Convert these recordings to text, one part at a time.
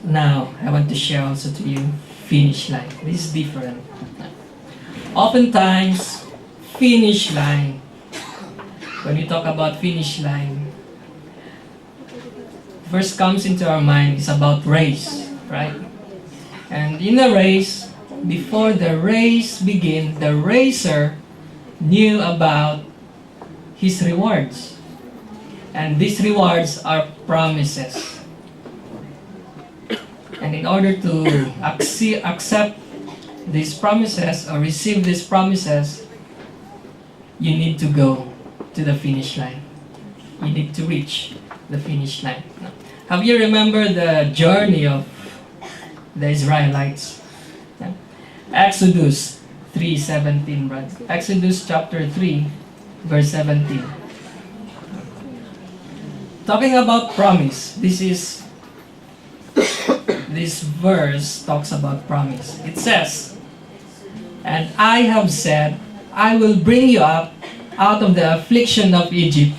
Now, I want to share also to you finish line. This is different. Oftentimes, finish line, when we talk about finish line, first comes into our mind is about race, right? And in a race, before the race begins, the racer knew about his rewards. And these rewards are promises. And in order to accept these promises or receive these promises, you need to go to the finish line. You need to reach the finish line. Have you remember the journey of the Israelites? Exodus 3:17, right? Exodus chapter 3, verse 17. Talking about promise, this verse talks about promise. It says, "And I have said, I will bring you up out of the affliction of Egypt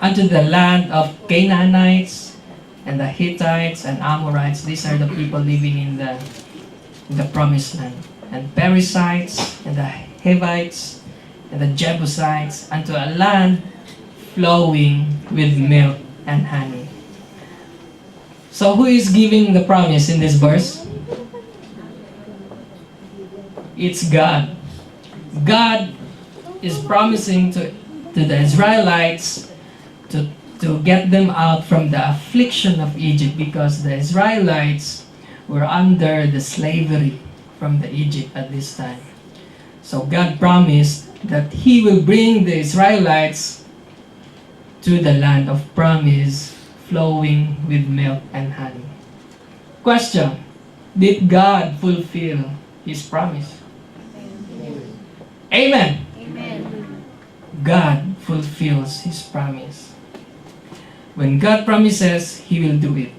unto the land of Canaanites and the Hittites and Amorites." These are the people living in the promised land. "And Perizzites and the Hivites and the Jebusites unto a land flowing with milk and honey." So who is giving the promise in this verse? It's God. God is promising to the Israelites to get them out from the affliction of Egypt, because the Israelites were under the slavery from the Egypt at this time. So God promised that He will bring the Israelites to the land of promise flowing with milk and honey. Question: did God fulfill His promise? Amen. Amen. God fulfills His promise. When God promises, He will do it,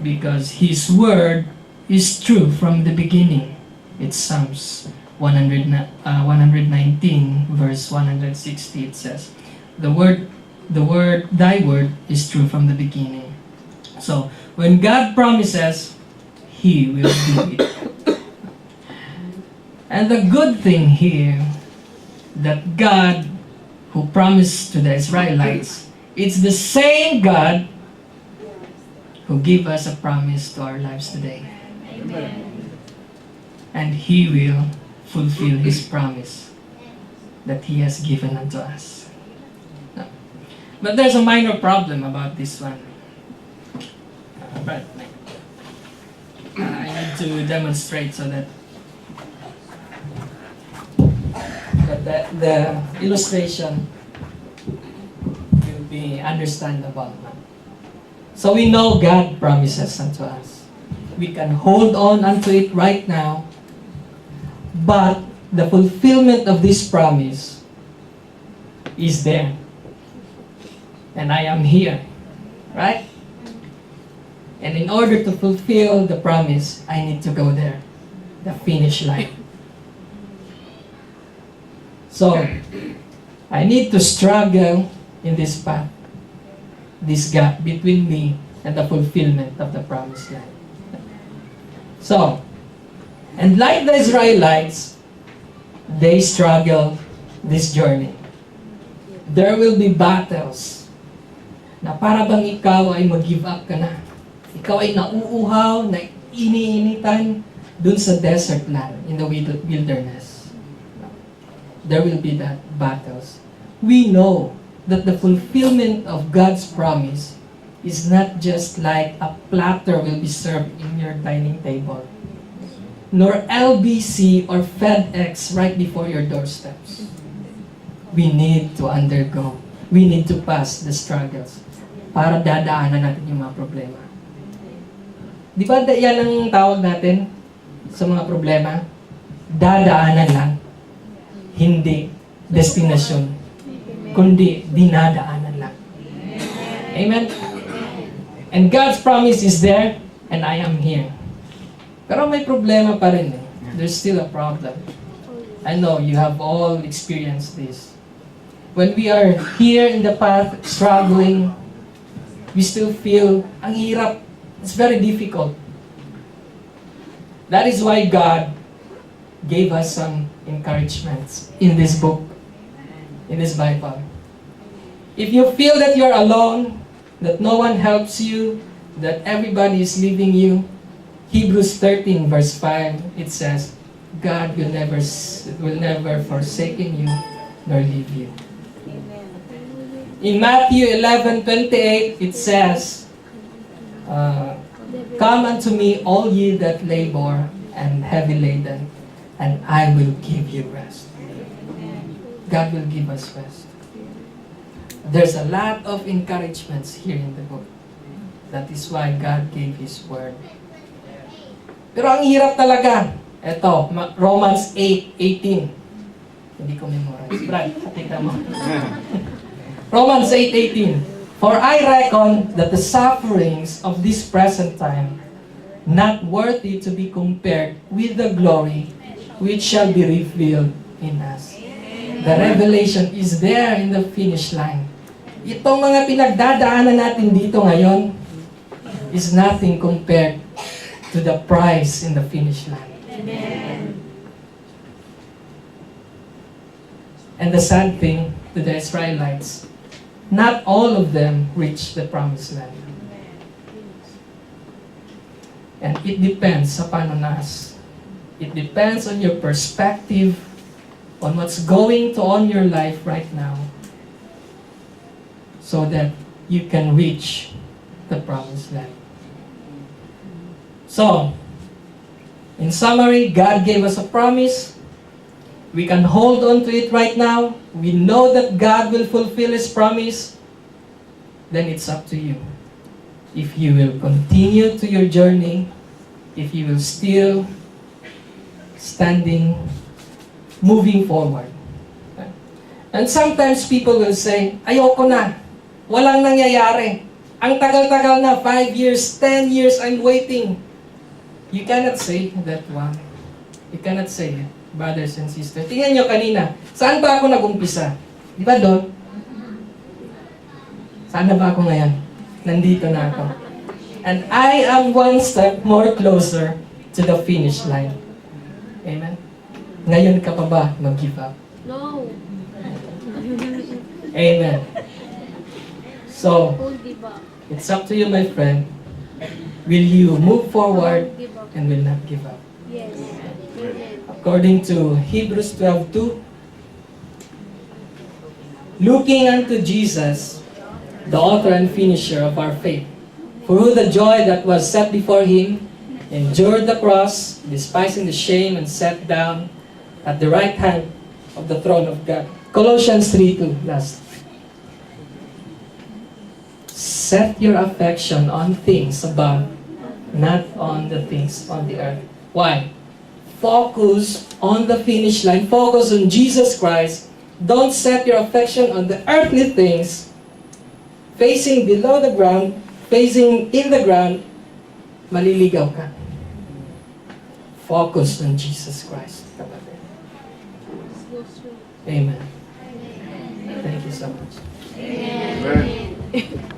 because His word is true from the beginning. It's Psalms 119, verse 160. It says, Thy word is true from the beginning. So, when God promises, He will do it. And the good thing here, that God who promised to the Israelites, it's the same God who gave us a promise to our lives today. Amen. And He will fulfill His promise that He has given unto us. But there's a minor problem about this one. I need to demonstrate so that the illustration will be understandable. So we know God promises unto us. We can hold on unto it right now, but the fulfillment of this promise is there. And I am here, right? And in order to fulfill the promise, I need to go there, the finish line. So, I need to struggle in this path, this gap between me and the fulfillment of the promised land. So, and like the Israelites, they struggle this journey. There will be battles na para bang ikaw ay mag-give up ka na. Ikaw ay nauuhaw, na iniinitan dun sa desert land, in the wilderness. There will be that battles. We know that the fulfillment of God's promise is not just like a platter will be served in your dining table, nor LBC or FedEx right before your doorsteps. We need to undergo. We need to pass the struggles para dadaanan natin yung mga problema. Di ba yan ang tawag natin sa mga problema? Dadaanan lang. Hindi destinasyon, kundi dinadaanan lang. Amen? And God's promise is there, and I am here. Pero may problema pa rin eh. There's still a problem. I know you have all experienced this. When we are here in the path, struggling, we still feel, ang hirap, it's very difficult. That is why God gave us some encouragements in this book, in this Bible. If you feel that you're alone, that no one helps you, that everybody is leaving you, Hebrews 13 verse 5, it says, God will never forsaken you nor leave you. In Matthew 11:28, it says, come unto me, all ye that labor and heavy laden, and I will give you rest. God will give us rest. There's a lot of encouragements here in the book. That is why God gave His Word. Pero ang hirap talaga. Ito, Romans 8:18. Hindi ko memorize. Brad, tingnan mo. Romans 8:18. For I reckon that the sufferings of this present time not worthy to be compared with the glory which shall be revealed in us. The revelation is there in the finish line. Itong mga pinagdadaanan natin dito ngayon is nothing compared to the prize in the finish line. Amen. And the sad thing to the Israelites, not all of them reached the promised land. And it depends sa panunas. It depends on your perspective, on what's going on your life right now, so that you can reach the promised land. So, in summary, God gave us a promise. We can hold on to it right now. We know that God will fulfill His promise. Then it's up to you. If you will continue to your journey, if you will still standing, moving forward. And sometimes people will say, ayoko na. Walang nangyayari. Ang tagal-tagal na, 5 years, 10 years, I'm waiting. You cannot say that one. You cannot say it, brothers and sisters. Tingnan nyo kanina, saan ba ako nag-umpisa? Di ba doon? Saan na ba ako ngayon? Nandito na ako. And I am one step more closer to the finish line. Amen? Ngayon ka pa ba mag-give up? No. Amen. So, it's up to you, my friend. Will you move forward and will not give up? Yes. According to Hebrews 12:2, looking unto Jesus, the author and finisher of our faith, for who the joy that was set before Him endured the cross, despising the shame, and sat down at the right hand of the throne of God. Colossians 3:2, last. Set your affection on things above, not on the things on the earth. Why? Focus on the finish line. Focus on Jesus Christ. Don't set your affection on the earthly things, facing below the ground, facing in the ground, maliligaw ka. Focus on Jesus Christ. Amen. Thank you so much. Amen.